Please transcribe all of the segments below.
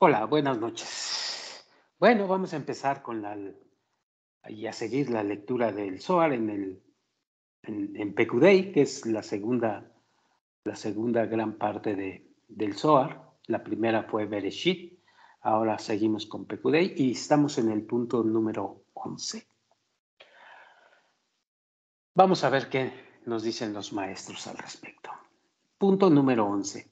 Hola, buenas noches. Bueno, vamos a empezar y a seguir la lectura del Zohar en Pekudei, que es la segunda gran parte del Zohar. La primera fue Bereshit, ahora seguimos con Pekudei y estamos en el punto número 11. Vamos a ver qué nos dicen los maestros al respecto. Punto número 11.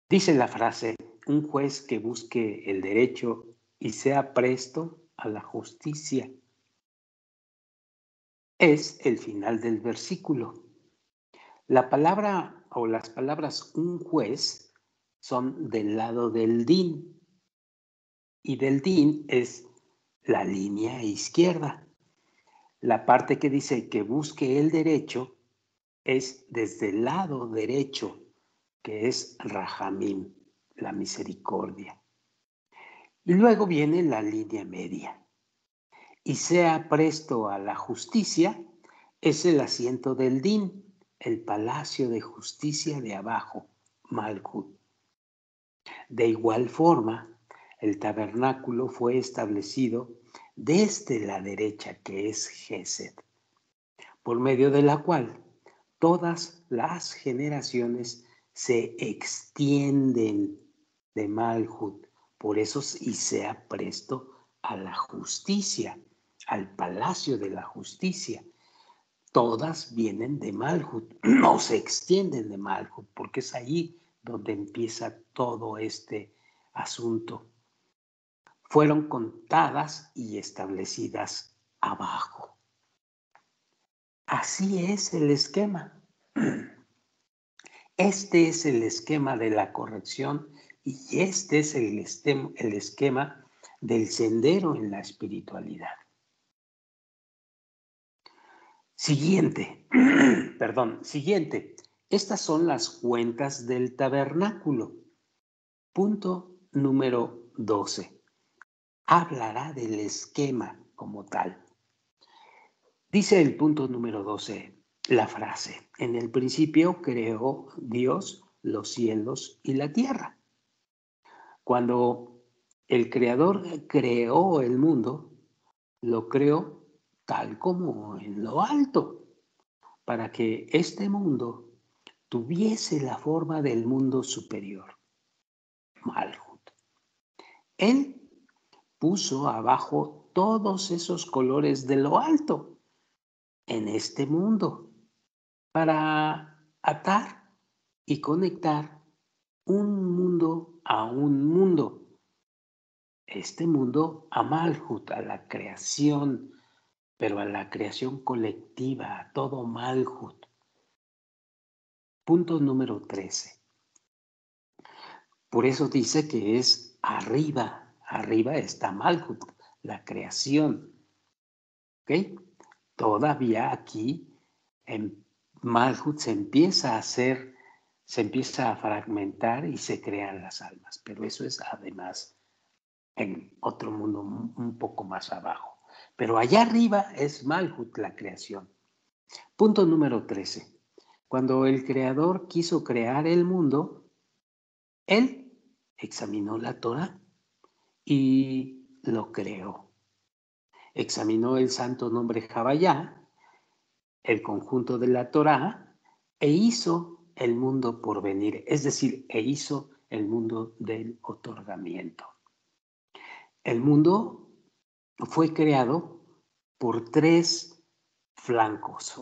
Dice la frase: un juez que busque el derecho y sea presto a la justicia. Es el final del versículo. La palabra o las palabras un juez son del lado del din, y del din es la línea izquierda. La parte que dice que busque el derecho es desde el lado derecho, que es Rahamim, la misericordia. Y luego viene la línea media. Y sea presto a la justicia es el asiento del din, el palacio de justicia de abajo, Malhut. De igual forma, el tabernáculo fue establecido desde la derecha, que es Gesed, por medio de la cual todas las generaciones se extienden de Malhut. Por eso, y sea presto a la justicia, al palacio de la justicia. Todas vienen de Malhut, no se extienden de Malhut, porque es ahí donde empieza todo este asunto. Fueron contadas y establecidas abajo. Así es el esquema. Este es el esquema de la corrección y este es el esquema del sendero en la espiritualidad. Siguiente. Estas son las cuentas del tabernáculo. Punto número 12. Hablará del esquema como tal. Dice el punto número 12, la frase: en el principio creó Dios los cielos y la tierra. Cuando el Creador creó el mundo, lo creó tal como en lo alto, para que este mundo tuviese la forma del mundo superior, Malhut. Él puso abajo todos esos colores de lo alto en este mundo para atar y conectar un mundo a un mundo. Este mundo a Malhut, a la creación, pero a la creación colectiva, a todo Malhut. Punto número 13. Por eso dice que es arriba. Arriba está Malhut, la creación. ¿Ok? Todavía aquí en Malhut se empieza a fragmentar y se crean las almas. Pero eso es además en otro mundo un poco más abajo. Pero allá arriba es Malhut, la creación. Punto número 13. Cuando el Creador quiso crear el mundo, Él examinó la Torah y lo creó. Examinó el santo nombre Javayá, el conjunto de la Torah, e hizo el mundo por venir, es decir, hizo el mundo del otorgamiento. El mundo fue creado por tres flancos,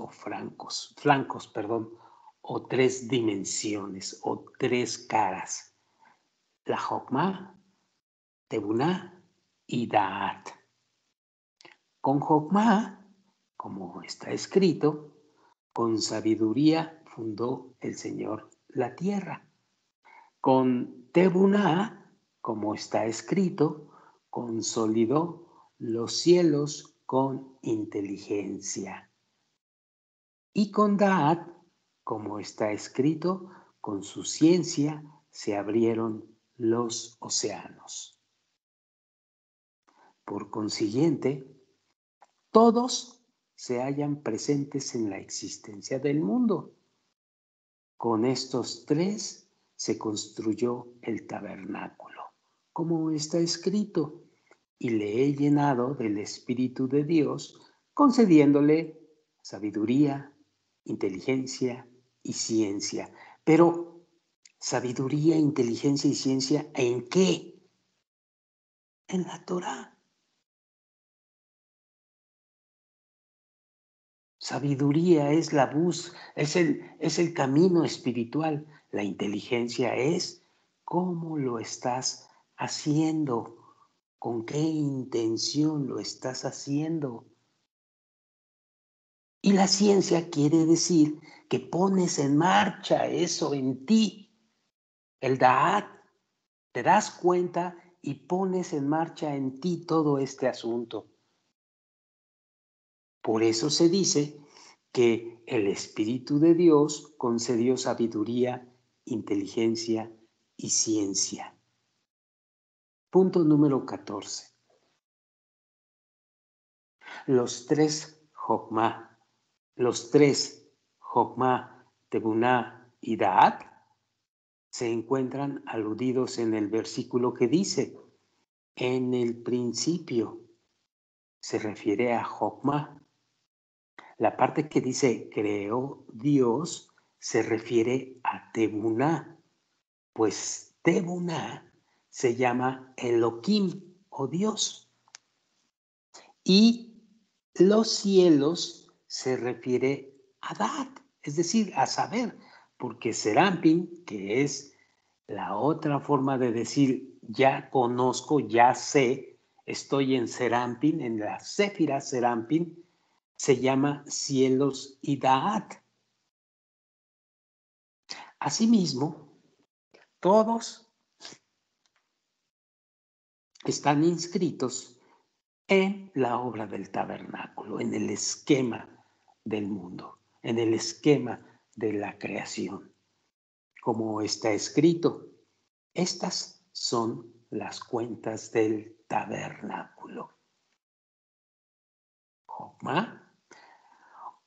o tres dimensiones, o tres caras: la Jokmah, Tebuná y Da'at. Con Jokmah, como está escrito, con sabiduría fundó el Señor la tierra. Con Tebuná, como está escrito, consolidó los cielos con inteligencia. Y con Da'at, como está escrito, con su ciencia se abrieron los océanos. Por consiguiente, todos se hallan presentes en la existencia del mundo. Con estos tres se construyó el tabernáculo, como está escrito, y le he llenado del Espíritu de Dios, concediéndole sabiduría, inteligencia y ciencia. Pero, ¿sabiduría, inteligencia y ciencia en qué? En la Torá. Sabiduría es la bus, es el camino espiritual. La inteligencia es cómo lo estás haciendo, con qué intención lo estás haciendo. Y la ciencia quiere decir que pones en marcha eso en ti. El Da'at, te das cuenta y pones en marcha en ti todo este asunto. Por eso se dice que el Espíritu de Dios concedió sabiduría, inteligencia y ciencia. Punto número 14. Los tres Jokmah, Tebuná y Da'at se encuentran aludidos en el versículo que dice, en el principio, se refiere a Jokmah. La parte que dice creó Dios se refiere a Tebuná, pues Tebuná se llama Elohim o Dios. Y los cielos se refiere a Dat, es decir, a saber, porque Serampin, que es la otra forma de decir ya conozco, ya sé, estoy en Serampin, en la Séfira Serampin, se llama cielos y Daat. Asimismo, todos están inscritos en la obra del tabernáculo, en el esquema del mundo, en el esquema de la creación. Como está escrito, estas son las cuentas del tabernáculo. Jokmah,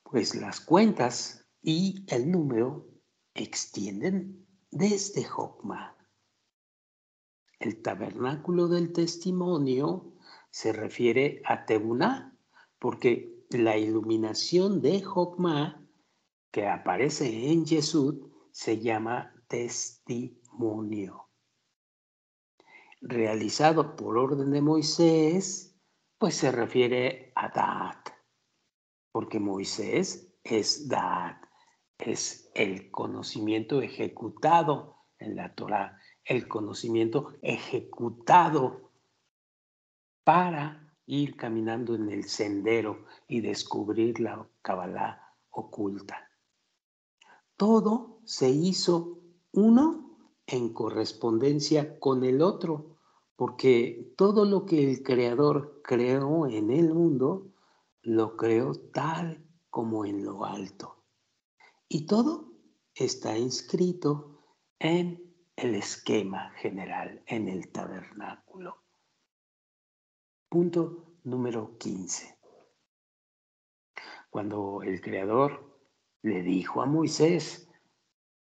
pues las cuentas y el número extienden desde Jokmah. El tabernáculo del testimonio se refiere a Tebuná, porque la iluminación de Jokmah que aparece en Yesud se llama testimonio. Realizado por orden de Moisés, pues se refiere a Daat, porque Moisés es Daat, es el conocimiento ejecutado en la Torá, el conocimiento ejecutado para ir caminando en el sendero y descubrir la Kabbalah oculta. Todo se hizo uno en correspondencia con el otro, porque todo lo que el Creador creó en el mundo, lo creó tal como en lo alto. Y todo está inscrito en el esquema general, en el tabernáculo. Punto número 15. Cuando el Creador le dijo a Moisés,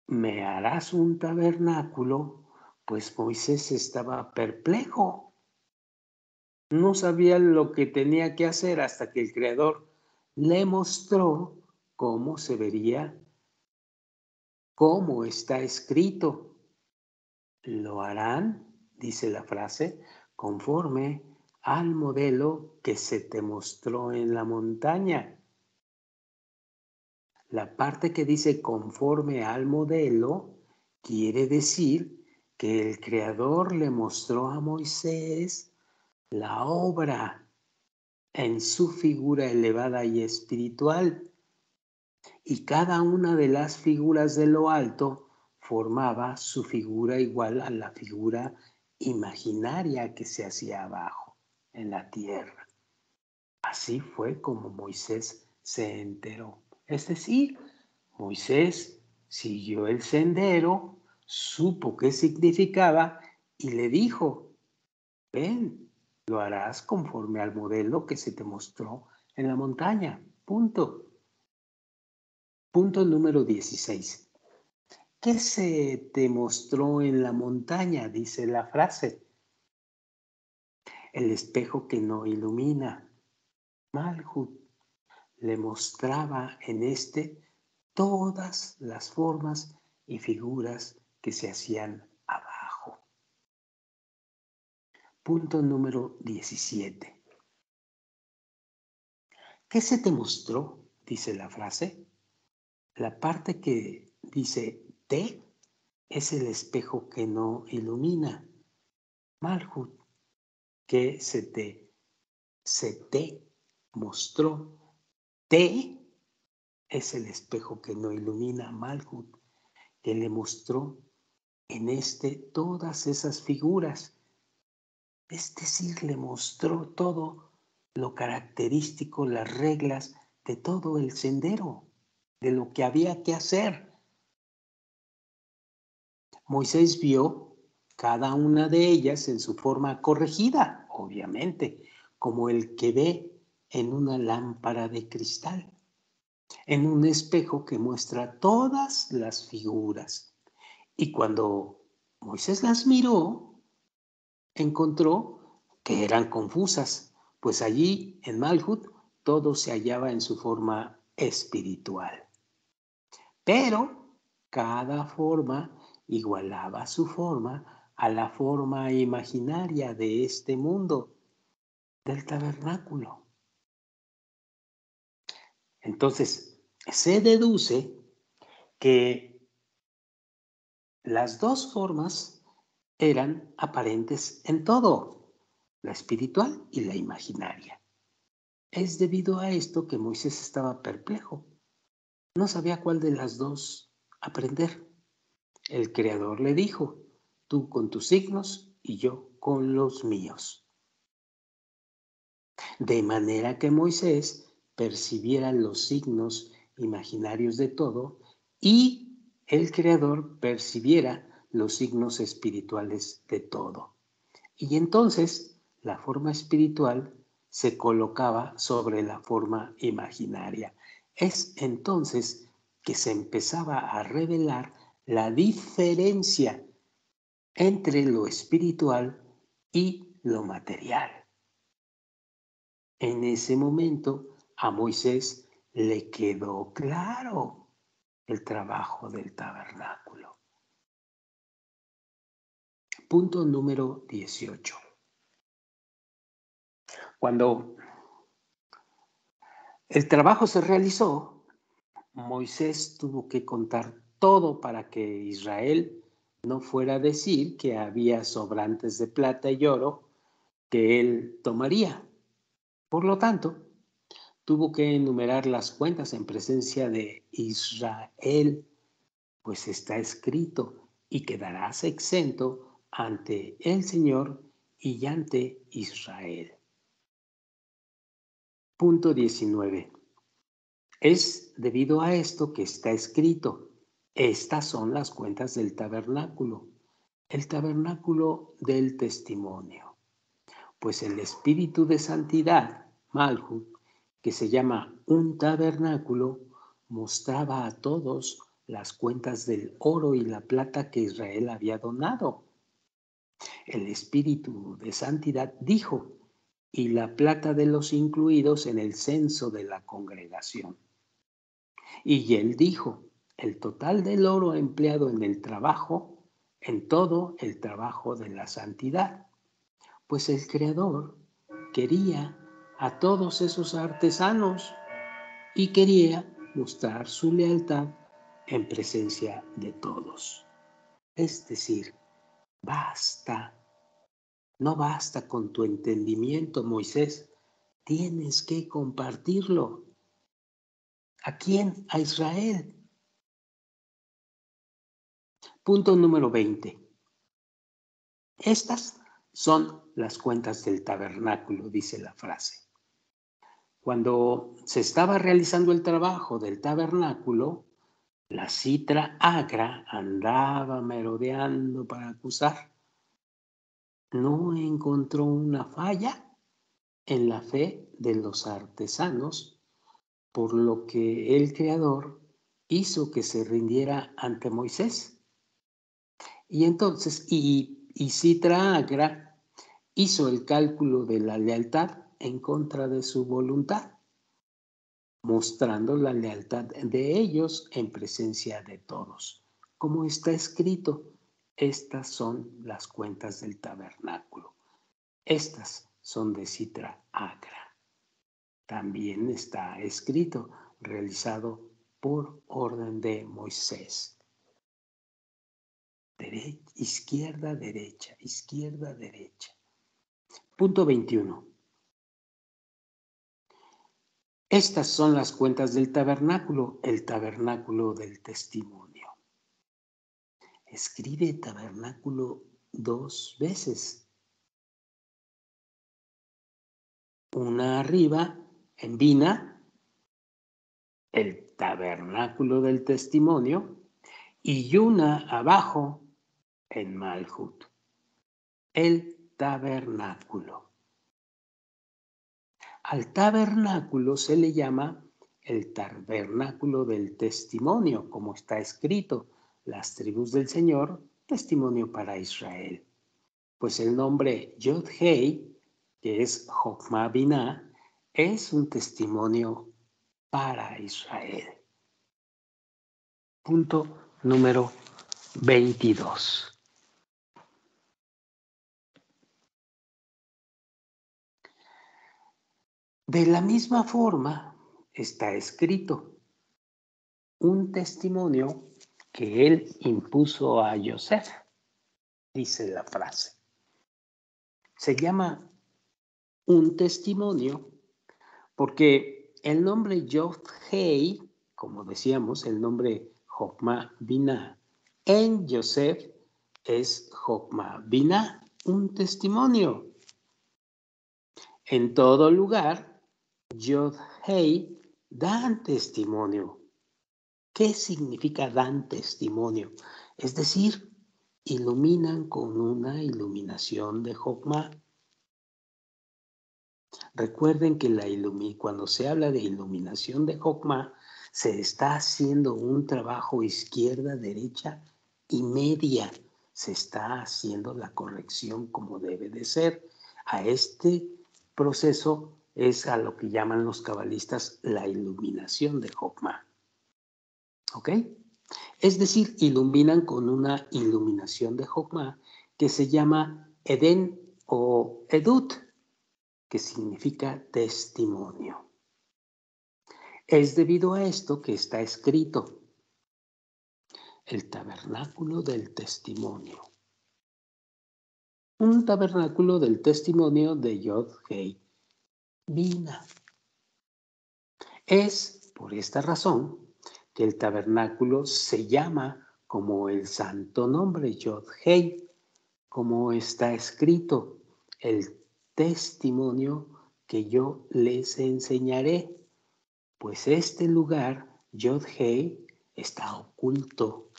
¿me harás un tabernáculo? Pues Moisés estaba perplejo. No sabía lo que tenía que hacer hasta que el Creador le mostró cómo se vería, cómo está escrito. Lo harán, dice la frase, conforme al modelo que se te mostró en la montaña. La parte que dice conforme al modelo quiere decir que el Creador le mostró a Moisés la obra en su figura elevada y espiritual, y cada una de las figuras de lo alto formaba su figura igual a la figura imaginaria que se hacía abajo, en la tierra. Así fue como Moisés se enteró. Es decir, Moisés siguió el sendero, supo qué significaba y le dijo, ven, lo harás conforme al modelo que se te mostró en la montaña. Punto. Punto número 16. ¿Qué se te mostró en la montaña? Dice la frase. el espejo que no ilumina. Malhut le mostraba en este todas las formas y figuras que se hacían abajo. Punto número 17. ¿Qué se te mostró? Dice la frase. La parte que dice te es el espejo que no ilumina. Malhut, que se te mostró. Te es el espejo que no ilumina. Malhut, que le mostró en todas esas figuras. Es decir, le mostró todo lo característico, las reglas de todo el sendero, de lo que había que hacer. Moisés vio cada una de ellas en su forma corregida, obviamente, como el que ve en una lámpara de cristal, en un espejo que muestra todas las figuras. Y cuando Moisés las miró, encontró que eran confusas, pues allí en Malhut todo se hallaba en su forma espiritual. Pero cada forma igualaba su forma a la forma imaginaria de este mundo, del tabernáculo. Entonces, se deduce que las dos formas eran aparentes en todo, la espiritual y la imaginaria. Es debido a esto que Moisés estaba perplejo. No sabía cuál de las dos aprender. El Creador le dijo, tú con tus signos y yo con los míos. De manera que Moisés percibiera los signos imaginarios de todo y el Creador percibiera los signos espirituales de todo. Y entonces la forma espiritual se colocaba sobre la forma imaginaria. Es entonces que se empezaba a revelar la diferencia entre lo espiritual y lo material. En ese momento a Moisés le quedó claro el trabajo del tabernáculo. Punto número 18. Cuando el trabajo se realizó, Moisés tuvo que contar todo para que Israel no fuera a decir que había sobrantes de plata y oro que él tomaría. Por lo tanto, tuvo que enumerar las cuentas en presencia de Israel, pues está escrito, y quedarás exento ante el Señor y ante Israel. Punto 19. Es debido a esto que está escrito, estas son las cuentas del tabernáculo, el tabernáculo del testimonio. Pues el espíritu de santidad, Malhut, que se llama un tabernáculo, mostraba a todos las cuentas del oro y la plata que Israel había donado. El espíritu de santidad dijo, y la plata de los incluidos en el censo de la congregación. Y él dijo, el total del oro empleado en el trabajo, en todo el trabajo de la santidad. Pues el Creador quería a todos esos artesanos y quería mostrar su lealtad en presencia de todos. Es decir, basta, no basta con tu entendimiento, Moisés, tienes que compartirlo. ¿A quién? A Israel. Punto número 20. Estas son las cuentas del tabernáculo, dice la frase. Cuando se estaba realizando el trabajo del tabernáculo, la citra agra andaba merodeando para acusar. No encontró una falla en la fe de los artesanos, por lo que el Creador hizo que se rindiera ante Moisés. Y entonces, y citra agra hizo el cálculo de la lealtad en contra de su voluntad, mostrando la lealtad de ellos en presencia de todos. Como está escrito, estas son las cuentas del tabernáculo. Estas son de Sitra Agra. También está escrito, realizado por orden de Moisés. Izquierda, derecha, izquierda, derecha. Punto 21. Estas son las cuentas del tabernáculo, el tabernáculo del testimonio. Escribe tabernáculo 2 veces. Una arriba en Bina, el tabernáculo del testimonio, y una abajo en Malhut, el tabernáculo. Al tabernáculo se le llama el tabernáculo del testimonio, como está escrito, las tribus del Señor, testimonio para Israel. Pues el nombre Yod-Hei, que es Jokma Binah, es un testimonio para Israel. Punto número 22. De la misma forma está escrito un testimonio que él impuso a Yosef, dice la frase. Se llama un testimonio porque el nombre Yod-Hei, como decíamos, el nombre Jokma Binah, en Yosef es Jokma Binah, un testimonio. En todo lugar, Yod-Hei dan testimonio. ¿Qué significa dan testimonio? Es decir, iluminan con una iluminación de Jokma. Recuerden que cuando se habla de iluminación de Jokma, se está haciendo un trabajo izquierda, derecha y media. Se está haciendo la corrección como debe de ser. A este proceso es a lo que llaman los cabalistas la iluminación de Jokma. ¿Ok? Es decir, iluminan con una iluminación de Jokma que se llama Eden o Edut, que significa testimonio. Es debido a esto que está escrito el tabernáculo del testimonio. Un tabernáculo del testimonio de Yod-Hei Binah. Es por esta razón que el tabernáculo se llama como el santo nombre Yod-Hei, como está escrito, el testimonio que yo les enseñaré, pues este lugar, Yod-Hei, está oculto.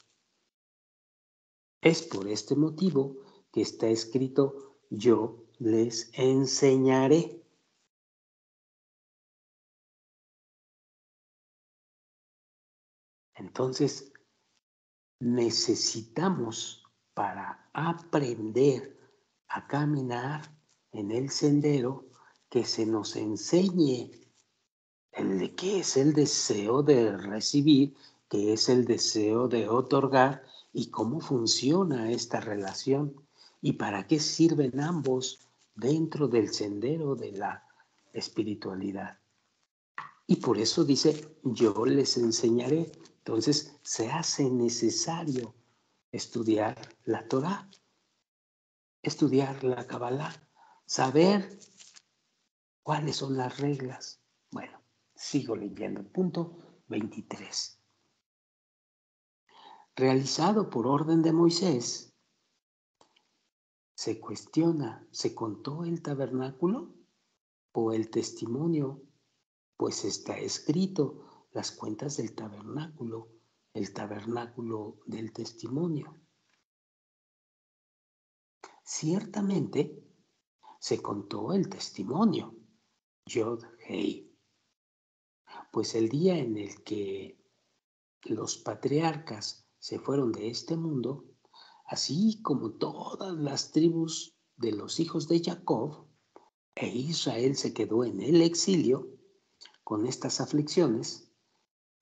Es por este motivo que está escrito, yo les enseñaré. Entonces, necesitamos para aprender a caminar en el sendero que se nos enseñe qué es el deseo de recibir, qué es el deseo de otorgar y cómo funciona esta relación y para qué sirven ambos dentro del sendero de la espiritualidad. Y por eso dice, yo les enseñaré. Entonces se hace necesario estudiar la Torá, estudiar la Kabbalah, saber cuáles son las reglas. Bueno, sigo leyendo. Punto 23. Realizado por orden de Moisés, se cuestiona, ¿se contó el tabernáculo o el testimonio? Pues está escrito las cuentas del tabernáculo, el tabernáculo del testimonio. Ciertamente se contó el testimonio, Yod-Hei, pues el día en el que los patriarcas se fueron de este mundo, así como todas las tribus de los hijos de Jacob, e Israel se quedó en el exilio con estas aflicciones,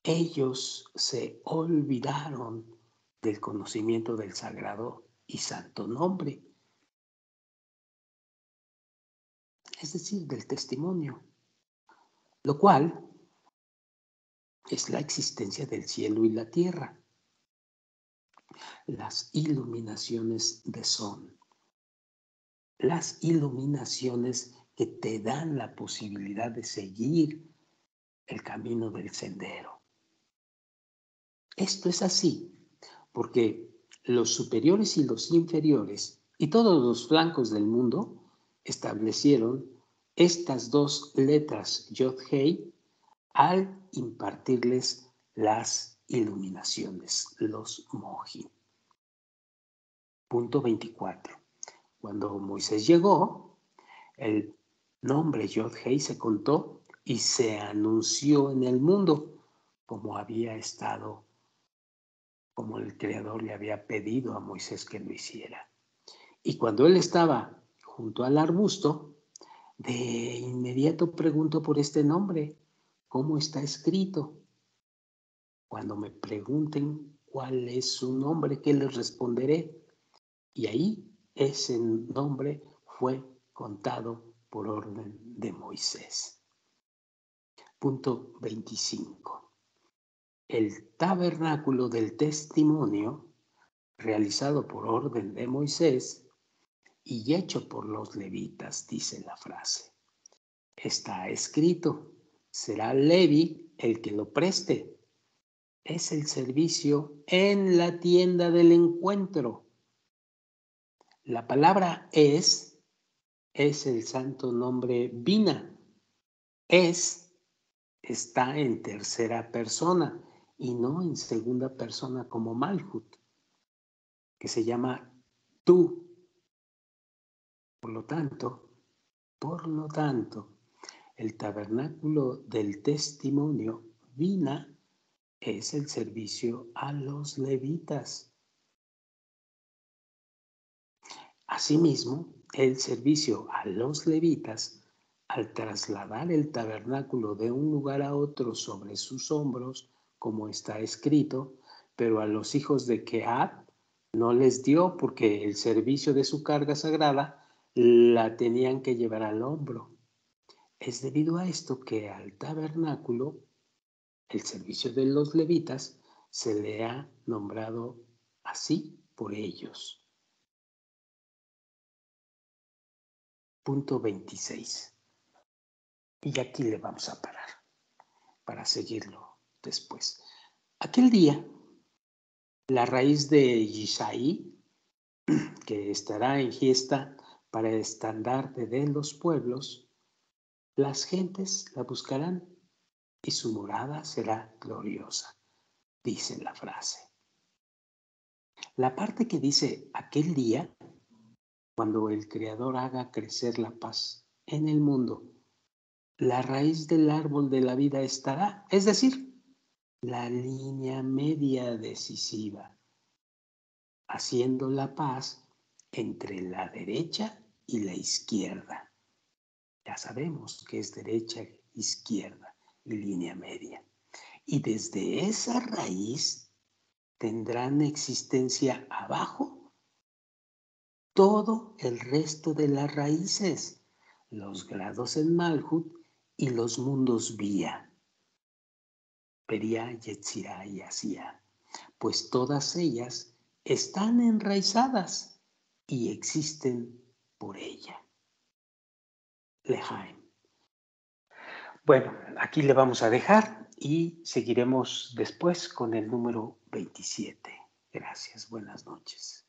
ellos se olvidaron del conocimiento del sagrado y santo nombre, es decir, del testimonio, lo cual es la existencia del cielo y la tierra, las iluminaciones de Son, las iluminaciones que te dan la posibilidad de seguir el camino del sendero. Esto es así porque los superiores y los inferiores y todos los flancos del mundo establecieron estas dos letras Yod-Hei al impartirles las iluminaciones, los Moji. Punto 24. Cuando Moisés llegó, el nombre Yod-Hei se contó y se anunció en el mundo como había estado, como el Creador le había pedido a Moisés que lo hiciera. Y cuando él estaba junto al arbusto, de inmediato preguntó por este nombre, ¿cómo está escrito? Cuando me pregunten cuál es su nombre, ¿qué les responderé? Y ahí ese nombre fue contado por orden de Moisés. Punto 25. El tabernáculo del testimonio, realizado por orden de Moisés y hecho por los levitas, dice la frase. Está escrito, será Levi el que lo preste. Es el servicio en la tienda del encuentro. La palabra es el santo nombre Bina. Está en tercera persona y no en segunda persona como Malhut, que se llama tú. Por lo tanto, el tabernáculo del testimonio Bina es el servicio a los levitas. Asimismo, el servicio a los levitas, al trasladar el tabernáculo de un lugar a otro sobre sus hombros, como está escrito, pero a los hijos de Kehat no les dio porque el servicio de su carga sagrada la tenían que llevar al hombro. Es debido a esto que al tabernáculo, el servicio de los levitas, se le ha nombrado así por ellos. Punto 26. Y aquí le vamos a parar para seguirlo después. Aquel día, la raíz de Yisai, que estará en fiesta para estandarte de los pueblos, las gentes la buscarán y su morada será gloriosa, dice la frase. La parte que dice aquel día, cuando el Creador haga crecer la paz en el mundo, la raíz del árbol de la vida estará, es decir, la línea media decisiva, haciendo la paz entre la derecha y la izquierda. Ya sabemos que es derecha, izquierda y línea media. Y desde esa raíz tendrán existencia abajo todo el resto de las raíces, los grados en Malhut y los mundos Vía, Peria, Yetzirah y Asía, pues todas ellas están enraizadas y existen por ella. Lehaim. Bueno, aquí le vamos a dejar y seguiremos después con el número 27. Gracias, buenas noches.